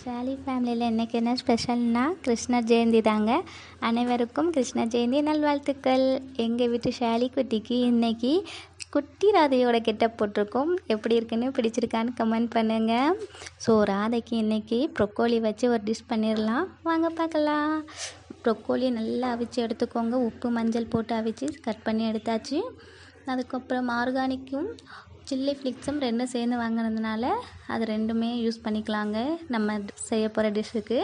ஷாலி ஃபேமிலியில் இன்றைக்கி என்ன ஸ்பெஷல்னால் கிருஷ்ணர் ஜெயந்தி தாங்க. அனைவருக்கும் கிருஷ்ணர் ஜெயந்தி நல்வாழ்த்துக்கள். எங்கள் வீட்டு ஷாலி குட்டிக்கு இன்றைக்கி குட்டி ராதையோட கெட்டப் போட்டிருக்கோம். எப்படி இருக்குன்னு பிடிச்சிருக்கான்னு கமெண்ட் பண்ணுங்கள். ஸோ ராதைக்கு இன்றைக்கி ப்ரொக்கோலி வச்சு ஒரு டிஷ் பண்ணிடலாம், வாங்க பார்க்கலாம். ப்ரொக்கோலி நல்லா அவிச்சு எடுத்துக்கோங்க. உப்பு மஞ்சள் போட்டு அவிச்சு கட் பண்ணி எடுத்தாச்சு. அதுக்கப்புறம் ஆர்கானிக்கும் சில்லி ஃப்ளிக்ஸும் ரெண்டும் சேர்ந்து வாங்கினதுனால அது ரெண்டுமே யூஸ் பண்ணிக்கலாங்க. நம்ம செய்ய போகிற டிஷ்ஷுக்கு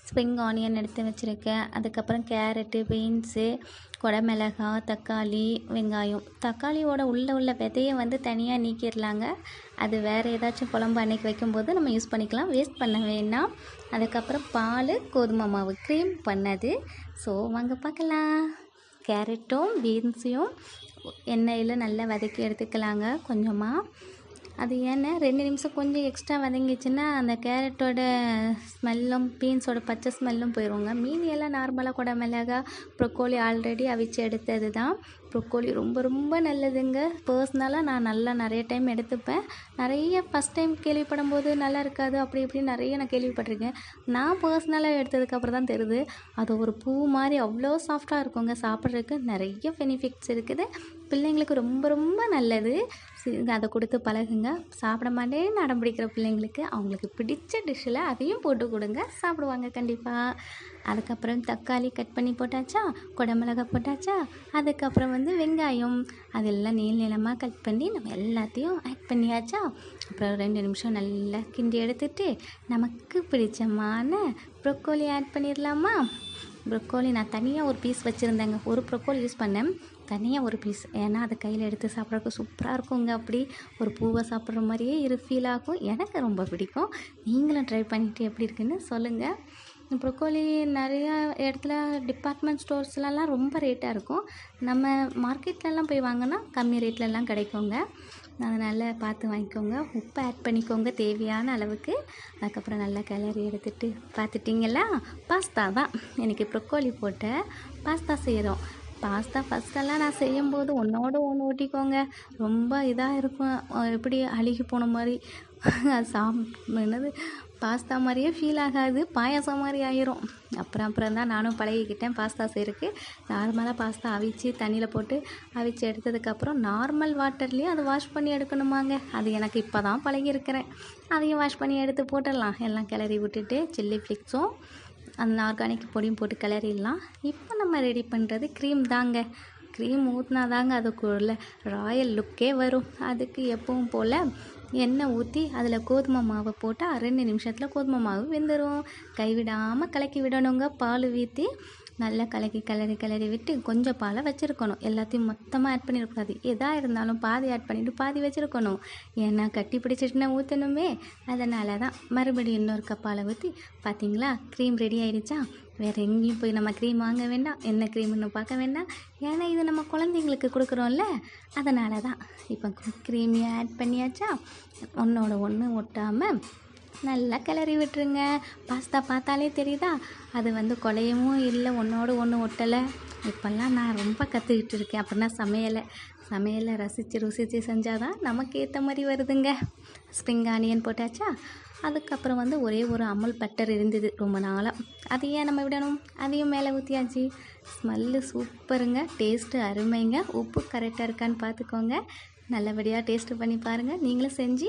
ஸ்ப்ரிங் ஆனியன் எடுத்து வச்சுருக்கேன். அதுக்கப்புறம் கேரட்டு, பீன்ஸு, குடமிளகாய், தக்காளி, வெங்காயம். தக்காளியோட உள்ள விதையை தனியாக நீக்கிடலாங்க. அது வேறு ஏதாச்சும் குழம்பு அன்றைக்கி வைக்கும்போது நம்ம யூஸ் பண்ணிக்கலாம், வேஸ்ட் பண்ண வேண்டாம். அதுக்கப்புறம் பால், கோதுமை மாவு, க்ரீம் பண்ணது. ஸோ வாங்க பார்க்கலாம். கேரட்டும் பீன்ஸையும் எண்ணெயில் நல்லா வதக்கி எடுத்துக்கலாங்க கொஞ்சமாக. அது ஏன்னா 2 நிமிஷம் கொஞ்சம் எக்ஸ்ட்ரா வதங்கிச்சுன்னா அந்த கேரட்டோட ஸ்மெல்லும் பீன்ஸோட பச்சை ஸ்மெல்லும் போயிடுங்க. மீதியெல்லாம் நார்மலாக குடமிளகாய், ப்ரொக்கோலி ஆல்ரெடி அவிச்சு எடுத்தது தான். ப்ரொக்கோலி ரொம்ப ரொம்ப நல்லதுங்க. பர்சனலாக நான் நிறைய டைம் எடுத்துப்பேன். நிறைய ஃபஸ்ட் டைம் கேள்விப்படும் போது நல்லா இருக்காது, அப்படி இப்படின்னு நிறைய நான் கேள்விப்பட்டிருக்கேன். நான் பர்சனலாக எடுத்ததுக்கப்புறம் தான் தெரியுது அது ஒரு பூ மாதிரி அவ்வளோ சாஃப்டாக இருக்குங்க. சாப்பிட்றதுக்கு நிறைய பெனிஃபிட்ஸ் இருக்குது. பிள்ளைங்களுக்கு ரொம்ப ரொம்ப நல்லது. அதை கொடுத்து பழகுங்க. சாப்பிட மாட்டேன்னு அடம் பிடிக்கிற பிள்ளைங்களுக்கு அவங்களுக்கு பிடிச்ச டிஷ்ஷில் அதையும் போட்டு கொடுங்க, சாப்பிடுவாங்க கண்டிப்பாக. அதுக்கப்புறம் தக்காளி கட் பண்ணி போட்டாச்சா, குடமிளகாய் போட்டாச்சா, அதுக்கப்புறம் வெங்காயம் அதெல்லாம் நீளமாக கட் பண்ணி நம்ம எல்லாத்தையும் ஆட் பண்ணியாச்சா. அப்புறம் 2 நிமிஷம் நல்லா கிண்டி எடுத்துட்டு நமக்கு பிடிச்சமான ப்ரொக்கோலி ஆட் பண்ணிடலாமா. ப்ரொக்கோலி நான் தனியாக ஒரு பீஸ் வச்சுருந்தேங்க. ஒரு ப்ரொக்கோலி யூஸ் பண்ணேன், தனியாக ஒரு பீஸ். ஏன்னா அதை கையில் எடுத்து சாப்பிட்றதுக்கு சூப்பராக இருக்குங்க. அப்படி ஒரு பூவை சாப்பிட்ற மாதிரியே ஃபீல் ஆகும். எனக்கு ரொம்ப பிடிக்கும். நீங்களும் ட்ரை பண்ணிவிட்டு எப்படி இருக்குன்னு சொல்லுங்கள். ப்ரொக்கோலி நிறையா இடத்துல டிபார்ட்மெண்ட் ஸ்டோர்ஸ்லலாம் ரொம்ப ரேட்டாக இருக்கும். நம்ம மார்க்கெட்லலாம் போய் வாங்கினா கம்மி ரேட்லலாம் கிடைக்குங்க. அதனால் பார்த்து வாங்கிக்கோங்க. உப்பு ஆட் பண்ணிக்கோங்க தேவையான அளவுக்கு. அதுக்கப்புறம் நல்லா கிளறி எடுத்துகிட்டு பார்த்துட்டிங்களா, பாஸ்தா தான் எனக்கு ப்ரொக்கோலி போட்ட பாஸ்தா செய்கிறோம். பாஸ்தா ஃபஸ்ட்டெல்லாம் நான் செய்யும்போது ஒன்றோடு ஒன்று ஊட்டிக்கோங்க, ரொம்ப இதாக இருக்கும். எப்படி அழுகி போன மாதிரி அது என்னது பாஸ்தா மாதிரியே ஃபீல் ஆகாது, பாயாசம் மாதிரி ஆயிரும். அப்புறம் தான் நானும் பழகிக்கிட்டேன் பாஸ்தா செய்கிறதுக்கு. நார்மலாக பாஸ்தா அவிச்சு தண்ணியில் போட்டு அவிச்சு எடுத்ததுக்கப்புறம் நார்மல் வாட்டர்லேயும் அதை வாஷ் பண்ணி எடுக்கணுமாங்க. அது எனக்கு இப்போ தான் பழகியிருக்கிறேன். அதையும் வாஷ் பண்ணி எடுத்து போட்டுடலாம். எல்லாம் கிளறி விட்டுட்டு சில்லி ஃப்ளிக்ஸும் அந்த ஆர்கானிக் பொடியும் போட்டு கிளறிடலாம். இப்போ நம்ம ரெடி பண்ணுறது க்ரீம் தாங்க. க்ரீம் ஊற்றினா தாங்க அதுக்குள்ள ராயல் லுக்கே வரும். அதுக்கு எப்பவும் போல் எண்ணெய் ஊற்றி அதில் கோதுமை மாவை போட்டால் 2 நிமிஷத்தில் கோதுமை மாவு வெந்துடும். கைவிடாமல் கலக்கி விடணுங்க. பால் ஊற்றி நல்லா கிளறி விட்டு கொஞ்சம் பாலை வச்சுருக்கணும். எல்லாத்தையும் மொத்தமாக ஆட் பண்ணிடக்கூடாது. எதாக இருந்தாலும் பாதி ஆட் பண்ணிவிட்டு பாதி வச்சுருக்கணும். ஏன்னா கட்டி பிடிச்சிட்டுனா ஊற்றணுமே. அதனால தான் மறுபடியும் இன்னொரு கப்பாலை ஊற்றி. பார்த்திங்களா, க்ரீம் ரெடி ஆகிடுச்சா. வேறு எங்கேயும் போய் நம்ம க்ரீம் வாங்க வேண்டாம், என்ன க்ரீம்னு பார்க்க வேண்டாம். ஏன்னா இது நம்ம குழந்தைங்களுக்கு கொடுக்குறோம்ல, அதனால தான். இப்போ க்ரீமையும் ஆட் பண்ணியாச்சா. ஒன்றோட ஒன்று ஒட்டாமல் நல்லா கிளறி விட்டுருங்க. பாஸ்தா பார்த்தாலே தெரியுதா, அது குழையவும் இல்லை, ஒன்றோடு ஒன்று ஒட்டலை. இப்போல்லாம் நான் ரொம்ப கற்றுக்கிட்டு இருக்கேன். அப்படின்னா சமையலை ரசித்து ருசித்து செஞ்சால் தான் நமக்கு ஏற்ற மாதிரி வருதுங்க. ஸ்ப்ரிங் ஆனியன் போட்டாச்சா. அதுக்கப்புறம் ஒரே ஒரு அமுல் பட்டர் இருந்தது ரொம்ப நாளாக, அது ஏன் நம்ம விடணும், அதையும் மேலே ஊற்றியாச்சு. ஸ்மெல்லு சூப்பருங்க, டேஸ்ட்டு அருமைங்க. உப்பு கரெக்டாக இருக்கான்னு பார்த்துக்கோங்க. நல்லபடியாக டேஸ்ட்டு பண்ணி பாருங்கள். நீங்களும் செஞ்சு